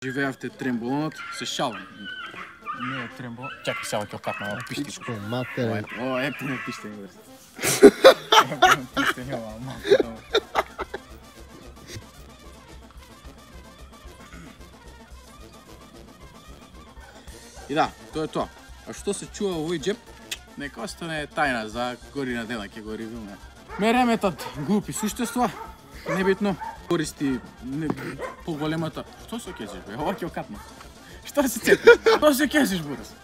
Живеавте тремболонот, се шалам. Не е тремболон. Чакай сега ќе окапна ова пиштичко. Матерен. О, епне пиштење брат. Пиштење ова, малко. И да, тоа е тоа. А што се чува во овој джеп, нека остане тајна за година дена ќе го ревилне. Мереметот глупи суштества, небитно, користи поголемата. Што се кезиш бе? Ова ќе окапна. Што се цепиш? Што се кезиш бурас?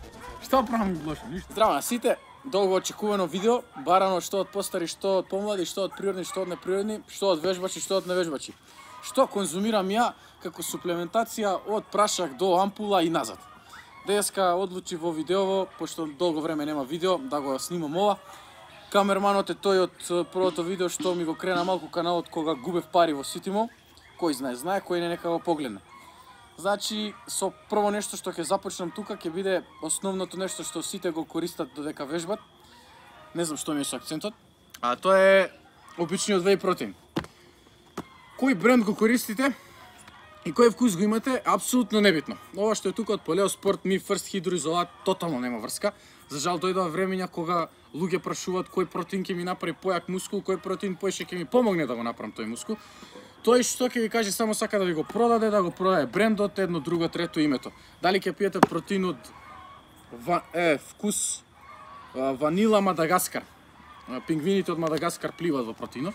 Што правам лошо? Ништо. Здраво на сите, долго очекувано видео, барано што од постари, што од помлади, што од природни, што од неприродни, што од вежбачи, што од невежбачи. Што конзумирам ја како суплементација од прашак до ампула и назад. Денеска одлучи во видеово, пошто долго време нема видео, да го снимам ова. Камерманот е тој од првото видео што ми го крена малку каналот кога губев пари во Ситимол. Кој знае, кој не нека го погледне. Значи, со прво нешто што ќе започнам тука ќе биде основното нешто што сите го користат додека вежбат. Не знам што ми е со акцентот. А тоа е обичниот whey протеин. Кој бренд го користите и кој вкус го имате, апсолутно небитно. Ова што е тука од Полео Спорт, Mi First хидроизолат, тотално нема врска. За жал дојдува времења кога луѓе прашуваат кој протеин ќе ми направи појак мускул, кој протеин поише ќе ми помогне да го направам тој мускул. Тој што ќе ви каже само сака да ви го продаде, да го продаде брендот, едно, друго, трето името. Дали ќе пиете протеин од вкус ванила Мадагаскар. Пингвините од Мадагаскар пливаат во протеинов.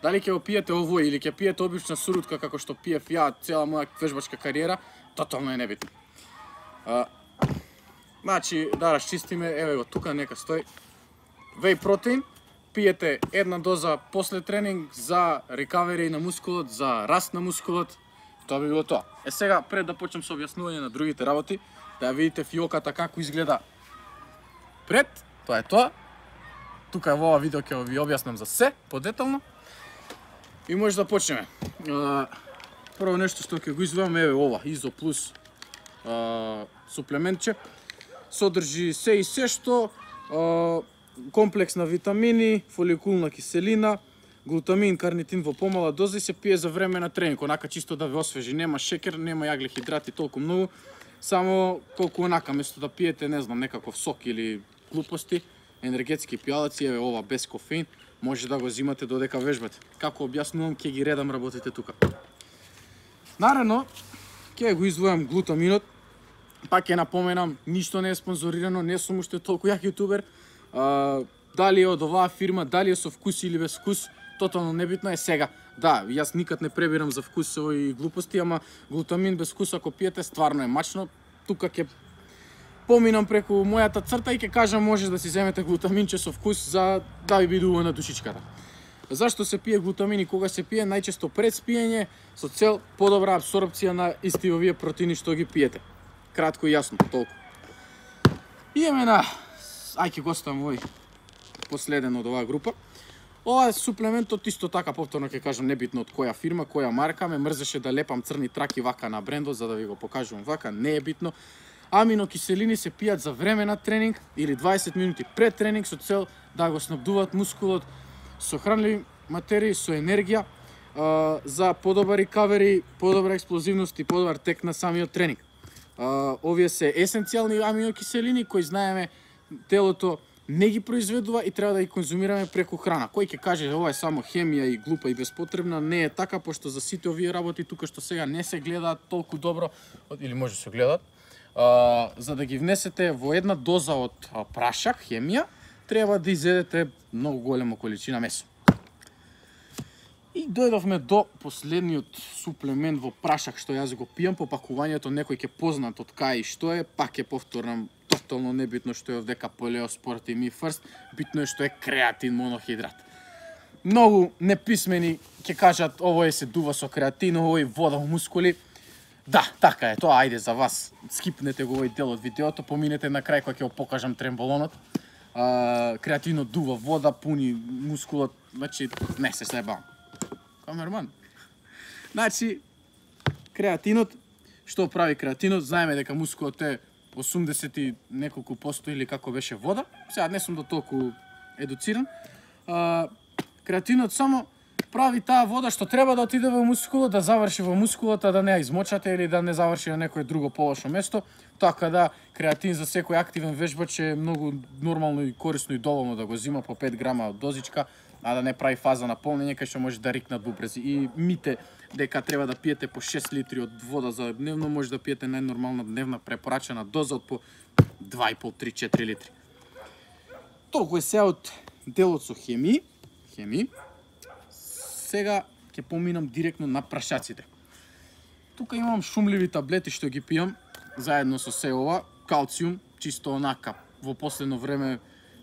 Дали ќе го пиете овој или ќе пиете обична сурутка како што пиев ја цела моја вежбачка кариера, тотално е небитно. Значи, да расчистиме, еве го тука нека стои. Whey протеин, пиете една доза после тренинг за рекавери на мускулот, за раст на мускулот. Тоа би било тоа. Сега, пред да почнем со објаснување на другите работи, да видите фиоката како изгледа пред, тоа е тоа. Тука во ова видео ќе ви објаснам за се, подетално. И може да почнеме. Прво нешто што ќе го извадам е ова, Изо Плюс суплементче. Содржи се и се што комплекс на витамини, фоликулна киселина, глутамин, карнитин во помала доза и се пие за време на тренинг, онака чисто да ве освежи. Нема шекер, нема јаглехидрати толку многу, само колку онака, место да пиете, не знам, некаков сок или глупости, енергетски пијалаци, еве ова без кофеин, може да го зимате додека вежбате. Како објаснувам, ќе ги редам работите тука. Наредно, ќе го извојам глутаминот. Пак ќе напоменам, ништо не е спонзорирано, не сум уште толку јак јутубер. Дали е од оваа фирма, дали е со вкус или без вкус, тотално небитно е сега. Да, јас никад не пребирам за вкусови глупости, ама глутамин без вкус ако пиете, стварно е мачно. Тука ќе поминам преку мојата црта и ќе кажам може да си земете глутаминче со вкус за да ви биде убаво на душичката. Зашто се пие глутамин и кога се пие? Најчесто пред спиење со цел подобра апсорбција на исти овие протеини што ги пиете. Кратко и јасно, толку. Идеме на... Ајде го оставам овој последен од оваа група. Ова суплементот исто така, повторно ќе кажам, небитно од која фирма, која марка, ме мрзеше да лепам црни траки вака на брендот за да ви го покажувам вака, не е битно. Аминокиселини се пијат за време на тренинг или 20 минути пред тренинг со цел да го снабдуваат мускулот со хранливи материи, со енергија за подобар рекавери, подобра експлозивност и подобар тек на самиот тренинг. Овие се есенцијални аминокиселини кои знаеме телото не ги произведува и треба да ги конзумираме преку храна. Кој ќе каже ова е само хемија и глупа и безпотребна, не е така, пошто за сите овие работи тука што сега не се гледаат толку добро, или може се гледаат, за да ги внесете во една доза од прашак, хемија, треба да изедете многу голема количина месо. И дојдовме до последниот суплемент во прашак што јас го пијам по пакувањето, некој ќе познат од кај и што е, пак ќе повторам, тотално небитно што е овдека Полео Спорт и Mi First, битно е што е креатин монохидрат. Многу неписмени ќе кажат овој се дува со креатин, овој вода во мускули. Да, така е тоа, ајде за вас, скипнете го овој дел од видеото, поминете на крај кога ќе го покажам тремболонот. Креатинот дува вода, пуни мускулот, значи не се себам. Камерман. Значи, креатинот, што прави креатинот? Знаеме дека мускулот е 80 и неколку посто или како беше вода. Сега не сум до толку едуциран. Креатинот само прави таа вода што треба да отиде во мускулот, да заврши во мускулата, да не ја измочате или да не заврши на некое друго полошо место. Така да креатин за секој активен вежбач е многу нормално и корисно и доволно да го зима по 5 грама од дозичка, а да не прави фаза на полнење кај што може да рикнат бубрези. И мите дека треба да пиете по 6 литри од вода за дневно, може да пиете најнормална дневна препорачена доза од по 2,5, 3, 4 литри. Толку е се од делот со хемии. Сега ќе поминам директно на прашаците. Тука имам шумливи таблети што ги пијам заедно со се ова, калциум, чисто онака. Во последно време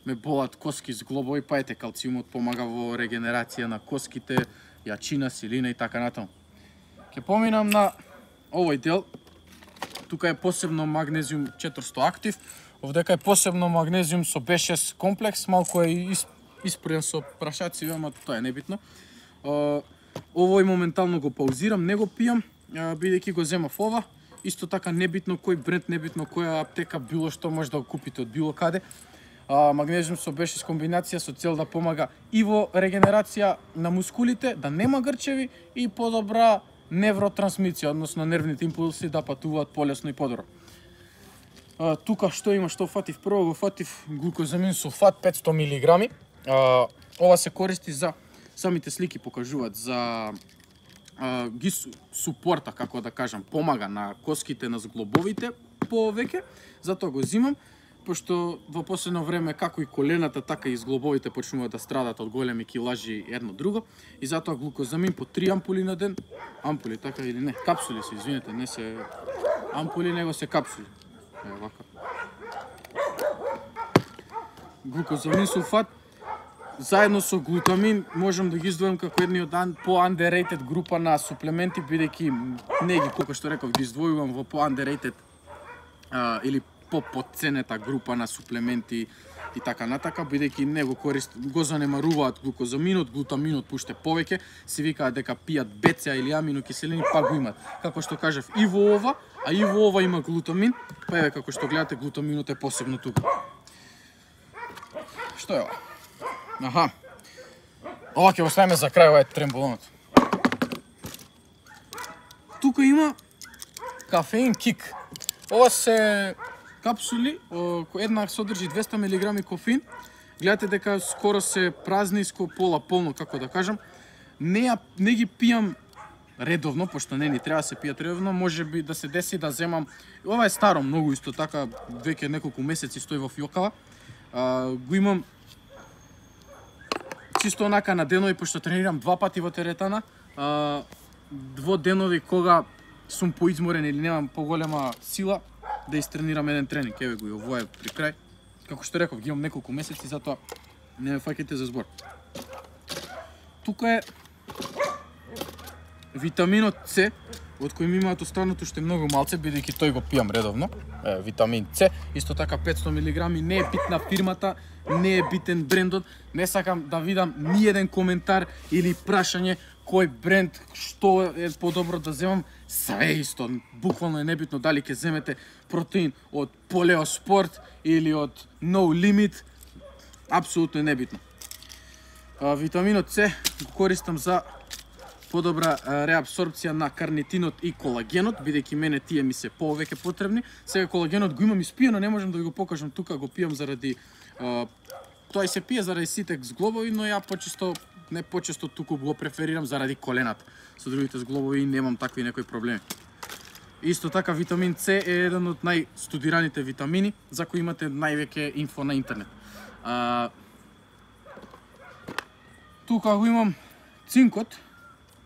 ме болат коски зглобови, па ете калциумот помага во регенерација на коските, јачина, силина и така натаму. Ќе поминам на овој дел. Тука е посебно магнезиум 400 актив, овдека е посебно магнезиум со B6 комплекс, малку е испорен со прашаци, ама тоа е небитно. Овој моментално го паузирам, не го пијам, бидејќи го земав ова. Исто така небитно кој бренд, небитно која аптека, било што може да го купите од било каде. Магнезиум со B6 комбинација со цел да помага и во регенерација на мускулите, да нема грчеви и подобра невротрансмисија, односно нервните импулси да патуваат полесно и подобро. Тука што има, што фатив? Прво го фатив глукозамин сулфат 500 мг. Ова се користи за, самите слики покажуваат, за ги супорта, како да кажам, помага на коските, на зглобовите повеќе, затоа го зимам, пошто во последно време како и колената, така и зглобовите почнуваат да страдат од големи килажи едно друго, и затоа глукозамин по 3 ампули на ден, ампули така или не, капсули се, извинете, не се ампули, него се капсули. Вака. Глукозамин сулфат заедно со глутамин можам да ги издвојам како едни од по-underrated група на суплементи, бидејќи не ги, колку што реков, ги издвојувам во по-underrated или по-потценета група на суплементи и така натака, бидејќи не го занемаруваат глукозаминот, глутаминот пуште повеќе, се викаат дека пијат БЦА или аминокиселини, па го имат. Како што кажав, и во ова, а и во ова има глутамин, па еве како што гледате, глутаминот е посебно тука. Што е ова? Аха. Ова ќе го ставиме за крај, ова е тремболонот. Тука има кафеин кик. Ова се капсули, една содржи 200 мг кофеин. Гледате дека скоро се празни, пола полно, како да кажам. Не ги пијам редовно, пошто не ни треба да се пијат редовно, може би да се деси да земам. Ова е старо многу исто така, веќе неколку месеци стои во фиокава. Го имам чисто онака на денови, пошто тренирам 2 пати во теретана. Во денови кога сум поизморен или немам поголема сила, да истренирам еден тренинг. Еве го и ово е при крај. Како што реков, ги имам неколку месеци, затоа не ме фаќате за збор. Тука е витаминот С, од кој ми имаат останато што е многу малце, бидејќи тој го пијам редовно. Витамин С, исто така 500 мг, не е битна фирмата, не е битен брендот, не сакам да видам ни еден коментар или прашање кој бренд, што е подобро да земам, све исто, буквално е небитно дали ќе земете протеин од Полео Спорт или од No Limit, апсолутно е небитно. Витаминот С го користам за подобра реабсорбција на карнитинот и колагенот, бидејќи мене тие ми се повеќе потребни. Сега колагенот го имам испиено, не можам да ви го покажам тука, го пијам заради тој се пие заради сите зглобови, но ја не почесто туку го преферирам заради колената. Со другите зглобови немам такви некои проблеми. Исто така витамин С е еден од најстудираните витамини за кои имате највеќе инфо на интернет. Тука го имам цинкот,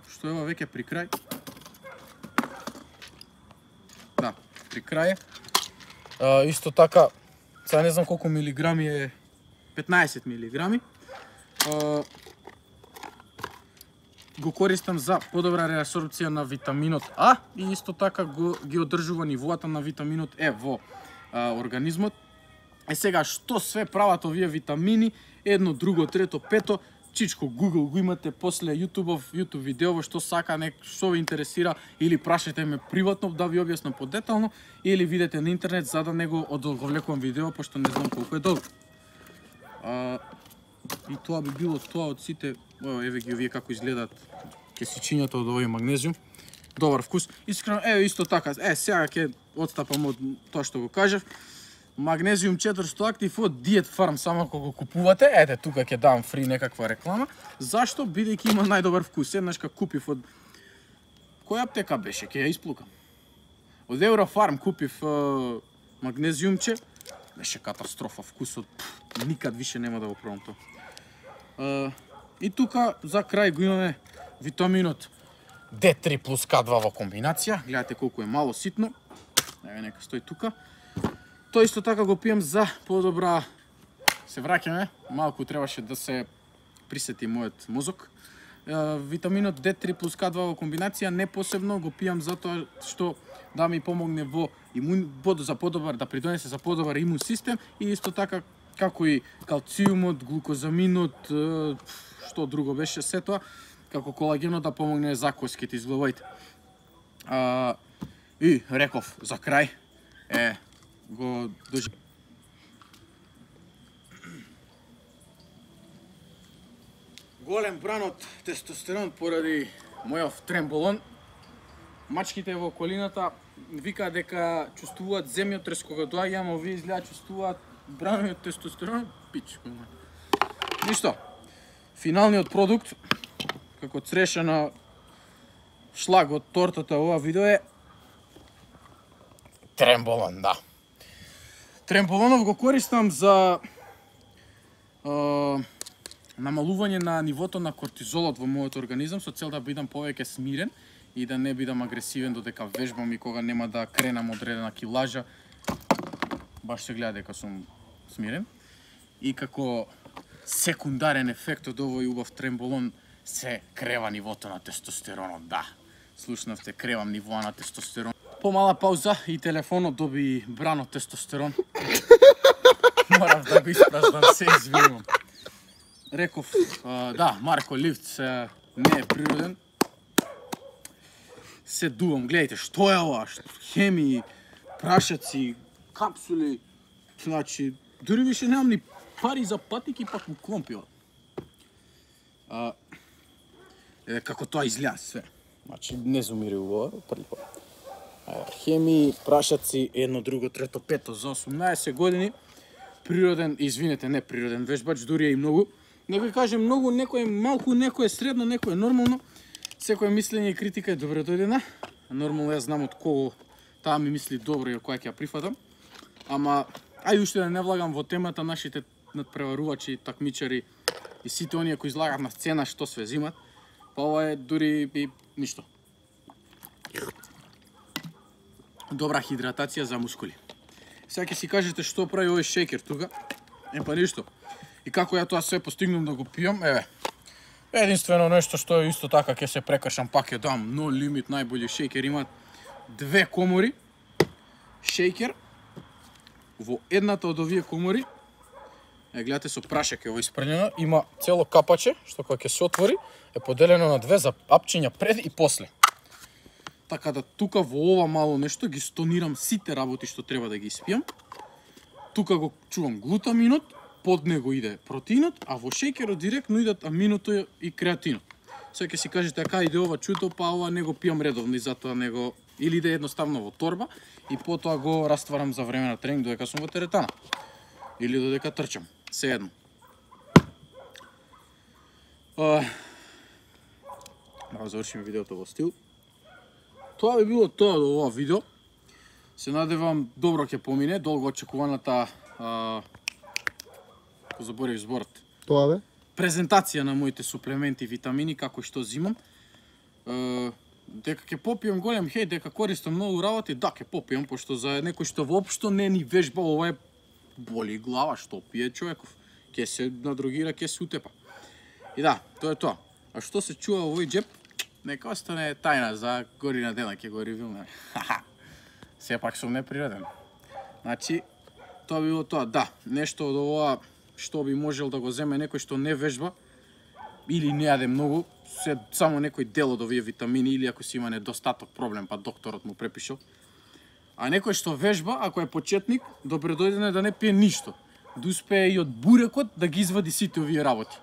што е веќе при крај. Да, при крај е. Исто така, сега не знам колку милиграми е, 15 милиграми. Го користам за подобра реабсорбција на витаминот А и исто така ги одржува нивоата на витаминот Е во организмот. Сега, што све прават овие витамини, едно, друго, трето, пето, чичко Google го имате, после YouTube видео, што сака, што ви интересира, или прашајте ме приватно да ви објаснам подетално, или видете на интернет за да не го одолговлекувам видео, пошто не знам колку е долго. И тоа би било тоа од сите. Еве ги овие како изгледаат кесичињата од овој магнезиум. Добар вкус. Искрено, еве исто така. Сега ќе отстапам од тоа што го кажав. Магнезиум 400 актив од Diet Farm, само ако го купувате, ете тука ќе дам фри некаква реклама. Зашто? Бидејќи има најдобар вкус. Еднаш ка купив од која аптека беше, ќе ја исплукам. Од Eurofarm купив магнезиумче, беше катастрофа вкусот. Никад више нема да го пробам тоа. И тука за крај го имаме витаминот D3 плюс K2 во комбинација. Гледате колку е мало ситно. Еве нека стои тука. Тоа исто така го пием за подобра. Се враќаме, малку требаше да се присети мојот мозок. Витаминот D3 плюс K2 во комбинација не посебно го пијам затоа што да ми помогне во за подобар, да придонесе за подобар имун систем и исто така како и калциумот, глукозаминот, што друго беше се тоа, како колагенот да помогне за коските, изгледувајте. И реков за крај го дожи. Голем бранот тестостерон поради мојов тремболон. Мачките во околината викаат дека чувствуваат земјотрес кога доаѓам, а овие изгледа чувствуваат брановиот тестостерон, пичко. Ништо. Финалниот продукт, како цреша на шлаг од тортата ова видео е тремболон, да. Тремболонов го користам за намалување на нивото на кортизолот во мојот организам со цел да бидам повеќе смирен и да не бидам агресивен додека вежбам и кога нема да кренам одредена килажа. Баш се гледа дека сум смирен. И како секундарен ефект од овој убав тремболон се крева нивото на тестостеронот, да. Слушнавте, кревам нивоа на тестостерон. Помала пауза и телефонот доби бранот тестостерон. Морав да го испразнам, се извинувам. Реков, да, Марко Лифт не е природен. Се дувам, гледайте, што е ова? Хемии, прашаци, капсули. Значи, дури више немам ни пари за патики, пак му кломпива. Како тоа изгледа све. Значи, не зумири ова, први пат. Хемии, прашаци, едно, друго, трето, пето, за 18 години. Природен, извинете, не природен вежбач, дури е и многу. Некој каже многу, некој е малку, некој е средно, некој е нормално. Секој мислење и критика е добре дојдена. Нормално јас знам од кого таа ми мисли добро и од која ќе ја прифатам. Ама, ајде уште да не влагам во темата нашите надпреварувачи, такмичари и сите оние кои излагат на сцена што све зимат. Па ова е дури и ништо. Добра хидратација за мускули. Сега ќе си кажете што прави овој шејкер тука. Па ништо. И како ја тоа све постигнам да го пијам, еве. Единствено нешто што исто така ќе се прекршам, пак ја дам, но лимит најбољи шејкер имаат 2 комори. Шејкер во едната од овие комори, гледате со прашек е ово испрljено, има цело капаче што кога ќе се отвори е поделено на 2 за апчиња пред и после. Така да тука во ова мало нешто ги стонирам сите работи што треба да ги испијам. Тука го чувам глутаминот, под него иде протеинот, а во шејкерот директно идат аминото и креатинот. Сега ќе си кажете ака иде ова чудо, па ова не го пијам редовно и затоа него или иде едноставно во торба и потоа го растварам за време на тренинг додека сум во теретана или додека трчам, сеедно. Да завршиме видеото во стил. Тоа би било тоа до ова видео. Се надевам добро ќе помине, долго очекуваната заборев зборот. Тоа бе? Презентација на моите суплементи, витамини, како што зимам. Дека ќе попијам голем хеј, дека користам многу работи, да, ќе попијам, пошто за некој што воопшто не ни вежба, ова е боли глава, што пие човеков. Ќе се надрогира, ќе се утепа. И да, тоа е тоа. А што се чува во овој джеп, нека остане тајна за горина дена, ќе го ревилнеме. Сепак сум неприроден. Значи, тоа било тоа, да, нешто од ова што би можел да го земе некој што не вежба или не јаде многу, се само некој дел од овие витамини или ако си има недостаток проблем, па докторот му препишал. А некој што вежба, ако е почетник, добре дојдено е да не пие ништо. да успее и од бурекот да ги извади сите овие работи.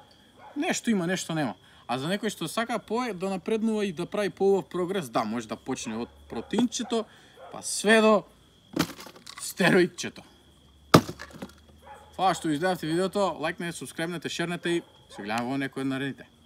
Нешто има, нешто нема. А за некој што сака да напреднува и да прави поубав прогрес, да, може да почне од протеинчето, па све до стероидчето. Фала што изгледавте видеото, лајкнете, субскрибнете, шернете и се гледаме во некој од наредните.